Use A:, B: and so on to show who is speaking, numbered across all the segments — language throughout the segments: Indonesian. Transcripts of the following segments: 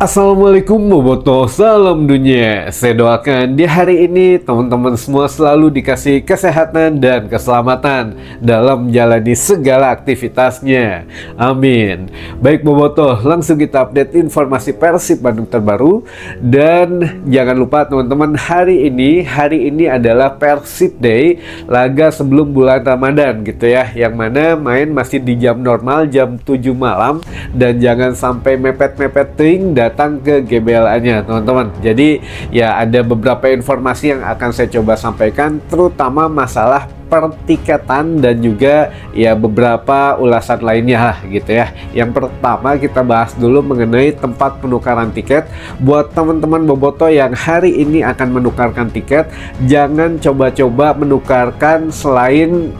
A: Assalamualaikum Boboto, salam dunia. Saya doakan di hari ini teman-teman semua selalu dikasih kesehatan dan keselamatan dalam menjalani segala aktivitasnya. Amin. Baik Boboto, langsung kita update informasi Persib Bandung terbaru. Dan jangan lupa teman-teman, hari ini adalah Persib Day, laga sebelum bulan Ramadan gitu ya. Yang mana main masih di jam normal, jam 7 malam. Dan jangan sampai mepet-mepet ting datang ke GBLA-nya teman-teman. Jadi ya ada beberapa informasi yang akan saya coba sampaikan, terutama masalah pertiketan dan juga ya beberapa ulasan lainnya lah gitu ya. Yang pertama kita bahas dulu mengenai tempat penukaran tiket. Buat teman-teman Boboto yang hari ini akan menukarkan tiket, jangan coba-coba menukarkan selain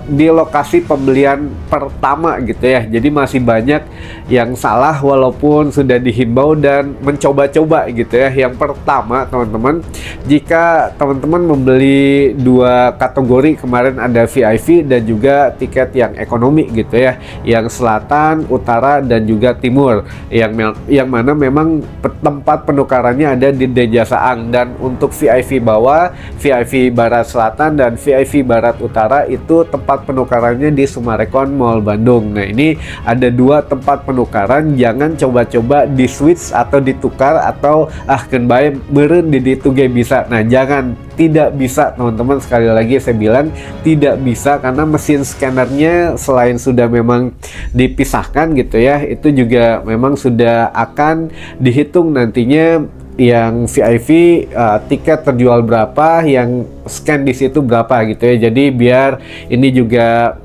A: di lokasi pembelian pertama gitu ya. Jadi masih banyak yang salah walaupun sudah dihimbau dan mencoba-coba gitu ya. Yang pertama teman-teman, jika teman-teman membeli dua kategori, kemarin ada VIP dan juga tiket yang ekonomi gitu ya, yang selatan, utara dan juga timur, yang mana memang tempat penukarannya ada di Deja Saang. Dan untuk VIP bawah, VIP barat selatan dan VIP barat utara itu tempat penukarannya di Sumarekon Mall Bandung. Nah ini ada dua tempat penukaran, jangan coba-coba di switch atau ditukar atau kan bae meureun di ditu ge bisa. Nah jangan, tidak bisa teman-teman, sekali lagi saya bilang tidak bisa, karena mesin scannernya selain sudah memang dipisahkan gitu ya, itu juga memang sudah akan dihitung nantinya yang VIP tiket terjual berapa, yang scan di situ berapa gitu ya. Jadi biar ini juga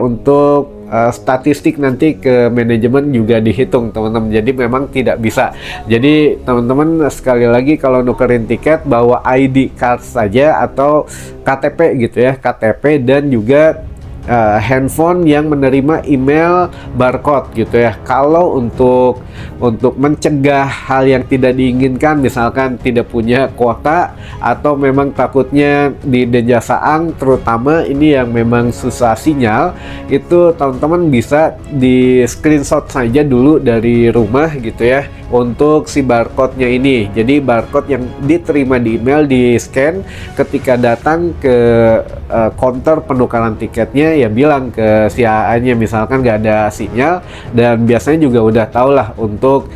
A: untuk statistik nanti ke manajemen juga dihitung teman-teman. Jadi memang tidak bisa. Jadi teman-teman sekali lagi kalau nukerin tiket bawa ID card saja atau KTP gitu ya, KTP dan juga handphone yang menerima email barcode gitu ya. Kalau untuk mencegah hal yang tidak diinginkan, misalkan tidak punya kuota atau memang takutnya di Deja Saang terutama ini yang memang susah sinyal, itu teman-teman bisa di screenshot saja dulu dari rumah gitu ya untuk si barcode-nya ini. Jadi barcode yang diterima di email di scan, ketika datang ke counter penukaran tiketnya ya bilang ke si AA-nya misalkan nggak ada sinyal, dan biasanya juga udah tau lah untuk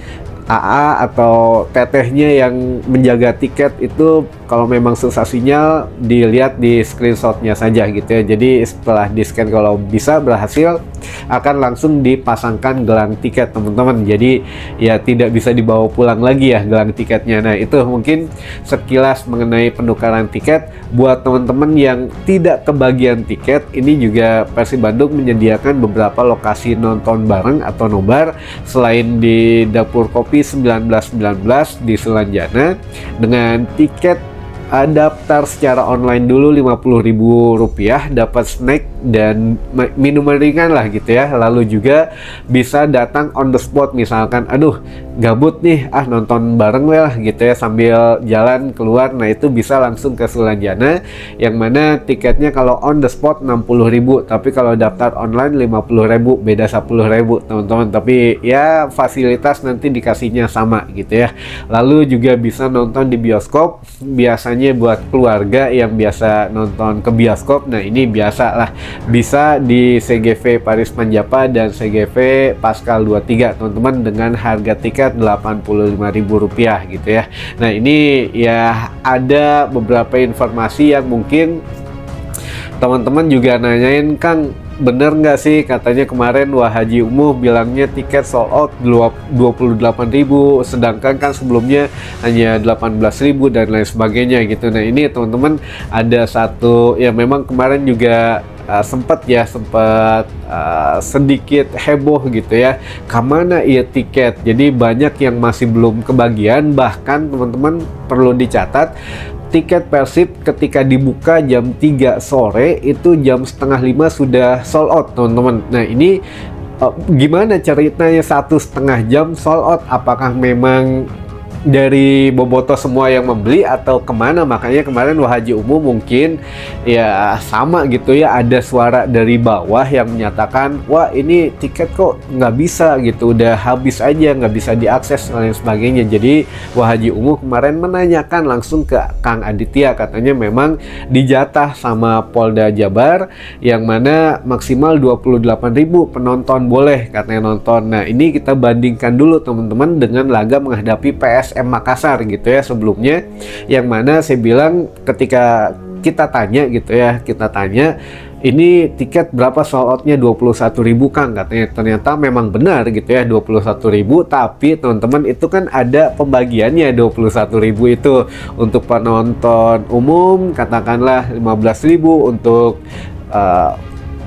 A: AA atau tetehnya yang menjaga tiket itu kalau memang susah sinyal dilihat di screenshotnya saja gitu ya. Jadi setelah di scan kalau bisa berhasil akan langsung dipasangkan gelang tiket teman-teman. Jadi ya tidak bisa dibawa pulang lagi ya gelang tiketnya. Nah itu mungkin sekilas mengenai penukaran tiket. Buat teman-teman yang tidak kebagian tiket, ini juga Persib Bandung menyediakan beberapa lokasi nonton bareng atau nobar selain di Dapur Kopi 1919 di Sulanjana dengan tiket daftar secara online dulu Rp50.000, dapat snack dan minuman ringan lah gitu ya. Lalu juga bisa datang on the spot, misalkan aduh gabut nih nonton bareng lah gitu ya sambil jalan keluar. Nah itu bisa langsung ke Sulanjana, yang mana tiketnya kalau on the spot Rp60.000, tapi kalau daftar online Rp50.000, beda Rp10.000 teman-teman. Tapi ya fasilitas nanti dikasihnya sama gitu ya. Lalu juga bisa nonton di bioskop, biasanya buat keluarga yang biasa nonton ke bioskop. Nah ini biasa lah, bisa di CGV Paris Manjapa dan CGV Pascal 23 teman-teman, dengan harga tiket Rp85.000 gitu ya. Nah ini ya ada beberapa informasi yang mungkin teman-teman juga nanyain, Kang bener nggak sih katanya kemarin Wah Haji Umuh bilangnya tiket sold out 28.000, sedangkan kan sebelumnya hanya 18.000 dan lain sebagainya gitu. Nah ini teman-teman ada satu ya, memang kemarin juga sempat sedikit heboh gitu ya, kemana ya tiket. Jadi banyak yang masih belum kebagian, bahkan teman-teman perlu dicatat tiket Persib ketika dibuka jam 3 sore itu jam setengah 5 sudah sold out teman-teman. Nah ini gimana ceritanya 1,5 jam sold out? Apakah memang dari bobotoh semua yang membeli atau kemana. Makanya kemarin Wahaji Umum mungkin ya sama gitu ya, ada suara dari bawah yang menyatakan wah ini tiket kok nggak bisa gitu, udah habis aja, nggak bisa diakses dan lain sebagainya. Jadi Wahaji Umum kemarin menanyakan langsung ke Kang Aditya, katanya memang dijatah sama Polda Jabar yang mana maksimal 28.000 penonton boleh katanya nonton. Nah ini kita bandingkan dulu teman-teman dengan laga menghadapi PSM Makassar gitu ya sebelumnya, yang mana saya bilang ketika kita tanya gitu ya, kita tanya ini tiket berapa sold outnya 21.000 Kang, katanya ternyata memang benar gitu ya 21.000, tapi teman-teman itu kan ada pembagiannya 21.000 itu untuk penonton umum katakanlah 15.000, untuk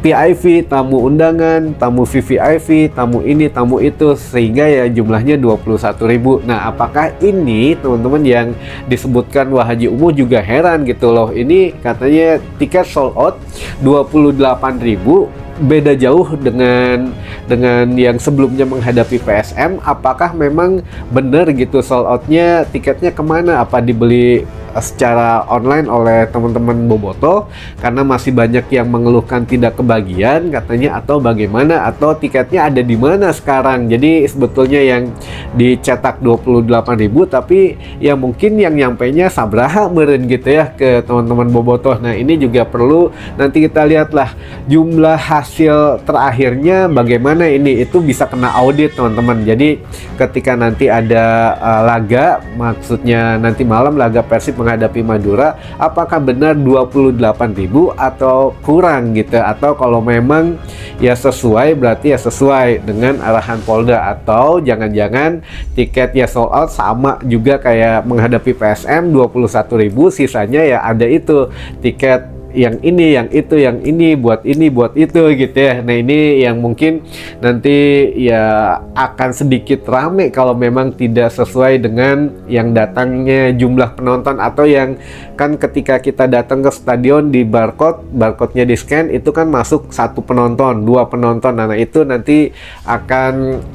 A: PIV, tamu undangan, tamu VVIP, tamu ini, tamu itu, sehingga ya jumlahnya 21.000. Nah, apakah ini teman-teman yang disebutkan Wahaji Umum juga heran gitu loh. Ini katanya tiket sold out 28.000, beda jauh dengan yang sebelumnya menghadapi PSM. Apakah memang benar gitu sold outnya, tiketnya kemana? Apa dibeli secara online oleh teman-teman bobotoh karena masih banyak yang mengeluhkan tidak kebagian katanya, atau bagaimana, atau tiketnya ada di mana sekarang? Jadi sebetulnya yang dicetak 28.000 tapi ya mungkin yang nyampainya sabraha meren gitu ya ke teman-teman bobotoh. Nah ini juga perlu nanti kita lihatlah jumlah hasil terakhirnya bagaimana, ini itu bisa kena audit teman-teman. Jadi ketika nanti ada laga, maksudnya nanti malam laga Persib menghadapi Madura, apakah benar 28.000 atau kurang gitu, atau kalau memang ya sesuai berarti ya sesuai dengan arahan Polda, atau jangan-jangan tiketnya sold out sama juga kayak menghadapi PSM 21.000, sisanya ya ada itu tiket yang ini, yang itu, yang ini, buat itu gitu ya. Nah ini yang mungkin nanti ya akan sedikit rame kalau memang tidak sesuai dengan yang datangnya jumlah penonton, atau yang kan ketika kita datang ke stadion di barcode-nya di scan itu kan masuk 1 penonton, 2 penonton. Nah itu nanti akan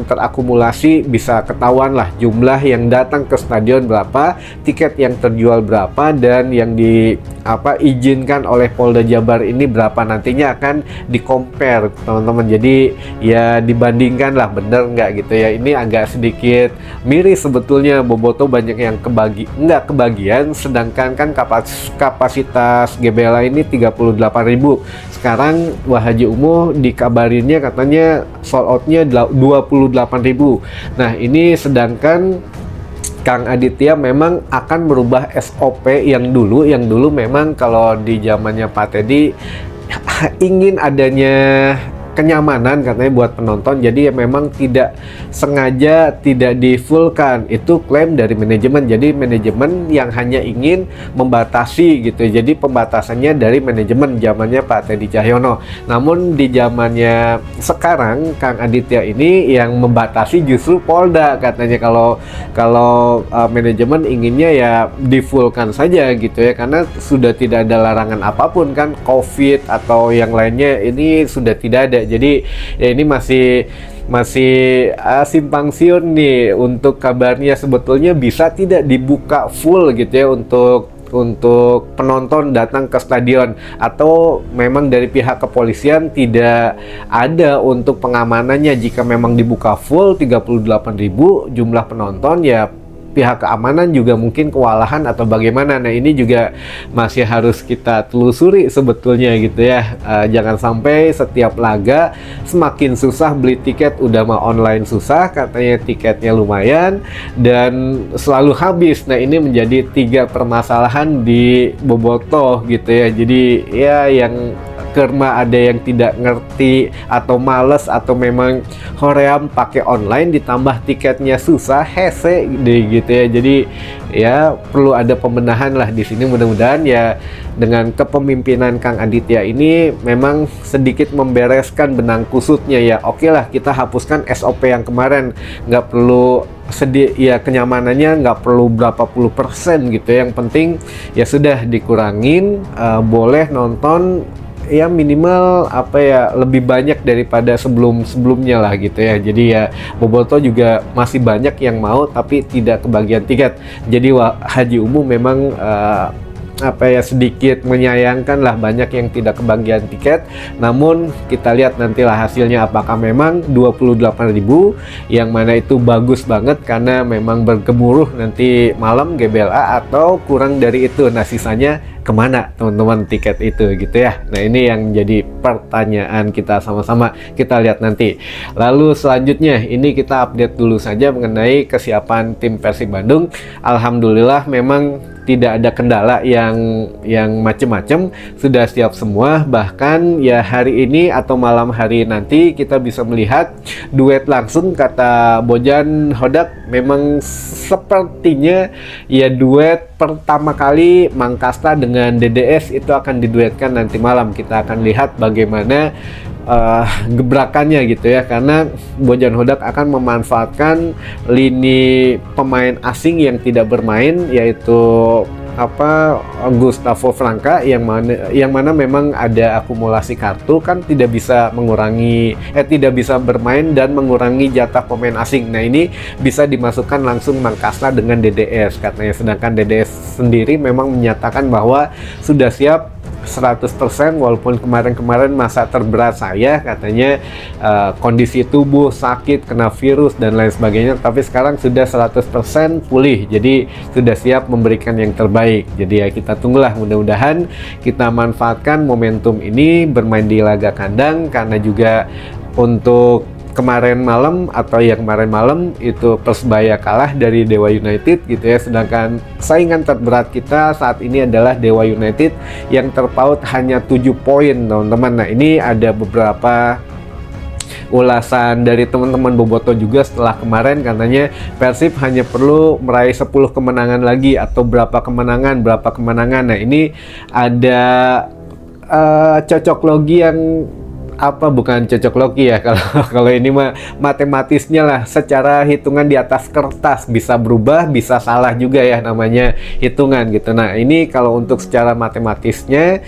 A: terakumulasi, bisa ketahuan lah jumlah yang datang ke stadion berapa, tiket yang terjual berapa, dan yang izinkan oleh Polda Jabar ini berapa. Nantinya akan di-compare teman-teman, jadi ya dibandingkan lah bener nggak gitu ya. Ini agak sedikit miris sebetulnya, bobotoh banyak yang nggak kebagian, sedangkan kan kapasitas GBLA ini 38.000. Sekarang Wahaji Umum dikabarinnya katanya sold outnya 28.000. Nah ini sedangkan Kang Aditya memang akan merubah SOP yang dulu memang kalau di zamannya Pak Teddy ingin adanya kenyamanan katanya buat penonton, jadi ya memang tidak sengaja tidak di-fullkan, itu klaim dari manajemen. Jadi manajemen yang hanya ingin membatasi gitu, jadi pembatasannya dari manajemen zamannya Pak Teddy Cahyono. Namun di zamannya sekarang Kang Aditya ini yang membatasi justru Polda katanya. Kalau manajemen inginnya ya di-fullkan saja gitu ya, karena sudah tidak ada larangan apapun kan, COVID atau yang lainnya ini sudah tidak ada. Jadi ya ini masih simpang siur nih untuk kabarnya, sebetulnya bisa tidak dibuka full gitu ya untuk penonton datang ke stadion, atau memang dari pihak kepolisian tidak ada untuk pengamanannya. Jika memang dibuka full 38.000 jumlah penonton, ya pihak keamanan juga mungkin kewalahan atau bagaimana. Nah ini juga masih harus kita telusuri sebetulnya gitu ya. Jangan sampai setiap laga semakin susah beli tiket, udah mah online susah katanya, tiketnya lumayan dan selalu habis. Nah ini menjadi 3 permasalahan di bobotoh gitu ya. Jadi ya yang karena ada yang tidak ngerti atau males, atau memang hoream pakai online ditambah tiketnya susah hese gitu ya. Jadi ya perlu ada pembenahan lah di sini. Mudah-mudahan ya dengan kepemimpinan Kang Aditya ini memang sedikit membereskan benang kusutnya ya. Oke lah, kita hapuskan SOP yang kemarin, nggak perlu ya kenyamanannya nggak perlu berapa puluh persen gitu. Yang penting ya sudah dikurangin, boleh nonton ya minimal apa ya, lebih banyak daripada sebelumnya lah gitu ya. Jadi ya Boboto juga masih banyak yang mau tapi tidak kebagian tiket. Jadi haji umum memang apa ya, sedikit menyayangkan lah, banyak yang tidak kebagian tiket. Namun kita lihat nantilah hasilnya, apakah memang 28.000 yang mana itu bagus banget karena memang bergemuruh nanti malam GBLA, atau kurang dari itu. Nah sisanya kemana teman-teman tiket itu gitu ya. Nah ini yang jadi pertanyaan kita sama-sama, kita lihat nanti. Lalu selanjutnya ini kita update dulu saja mengenai kesiapan tim Persib Bandung. Alhamdulillah memang tidak ada kendala yang macem-macem, sudah siap semua. Bahkan ya hari ini atau malam hari nanti kita bisa melihat duet langsung, kata Bojan Hodak. Memang sepertinya ya duet pertama kali Mangkasta dengan DDS itu akan diduetkan nanti malam. Kita akan lihat bagaimana gebrakannya gitu ya, karena Bojan Hodak akan memanfaatkan lini pemain asing yang tidak bermain, yaitu Gustavo Franca, yang mana memang ada akumulasi kartu, kan tidak bisa bermain dan mengurangi jatah pemain asing. Nah ini bisa dimasukkan langsung Mangkasta dengan DDS katanya, sedangkan DDS sendiri memang menyatakan bahwa sudah siap 100%, walaupun kemarin-kemarin masa terberat saya katanya kondisi tubuh sakit, kena virus dan lain sebagainya, tapi sekarang sudah 100% pulih, jadi sudah siap memberikan yang terbaik. Jadi ya kita tunggulah, mudah-mudahan kita manfaatkan momentum ini bermain di laga kandang, karena juga untuk kemarin malam itu Persebaya kalah dari Dewa United gitu ya, sedangkan saingan terberat kita saat ini adalah Dewa United yang terpaut hanya 7 poin teman-teman. Nah ini ada beberapa ulasan dari teman-teman Boboto juga setelah kemarin, katanya Persib hanya perlu meraih 10 kemenangan lagi, atau berapa kemenangan. Nah ini ada cocok logi yang bukan cocok logi ya, kalau ini mah matematisnya lah, secara hitungan di atas kertas bisa berubah, bisa salah juga ya, namanya hitungan gitu. Nah ini kalau untuk secara matematisnya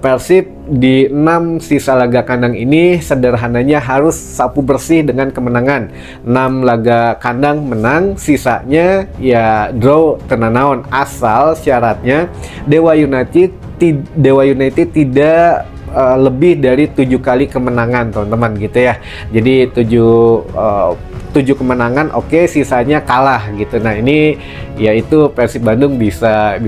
A: Persib di 6 sisa laga kandang ini sederhananya harus sapu bersih dengan kemenangan. 6 laga kandang menang, sisanya ya draw tenanawan, asal syaratnya Dewa United tidak lebih dari 7 kali kemenangan teman-teman gitu ya. Jadi 7 kemenangan, oke, sisanya kalah gitu. Nah ini yaitu Persib Bandung bisa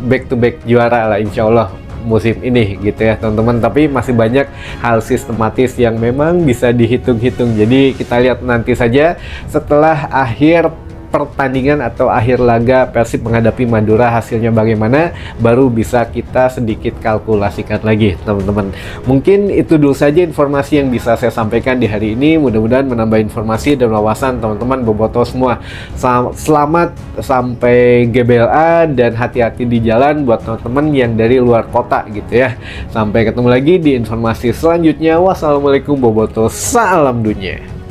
A: back to back juara lah insya Allah musim ini gitu ya teman-teman. Tapi masih banyak hal sistematis yang memang bisa dihitung-hitung. Jadi kita lihat nanti saja setelah akhir pertandingan atau akhir laga Persib menghadapi Madura, hasilnya bagaimana, baru bisa kita sedikit kalkulasikan lagi teman-teman. Mungkin itu dulu saja informasi yang bisa saya sampaikan di hari ini, mudah-mudahan menambah informasi dan wawasan teman-teman Boboto semua. Selamat sampai GBLA dan hati-hati di jalan buat teman-teman yang dari luar kota gitu ya. Sampai ketemu lagi di informasi selanjutnya. Wassalamualaikum Boboto, salam dunia.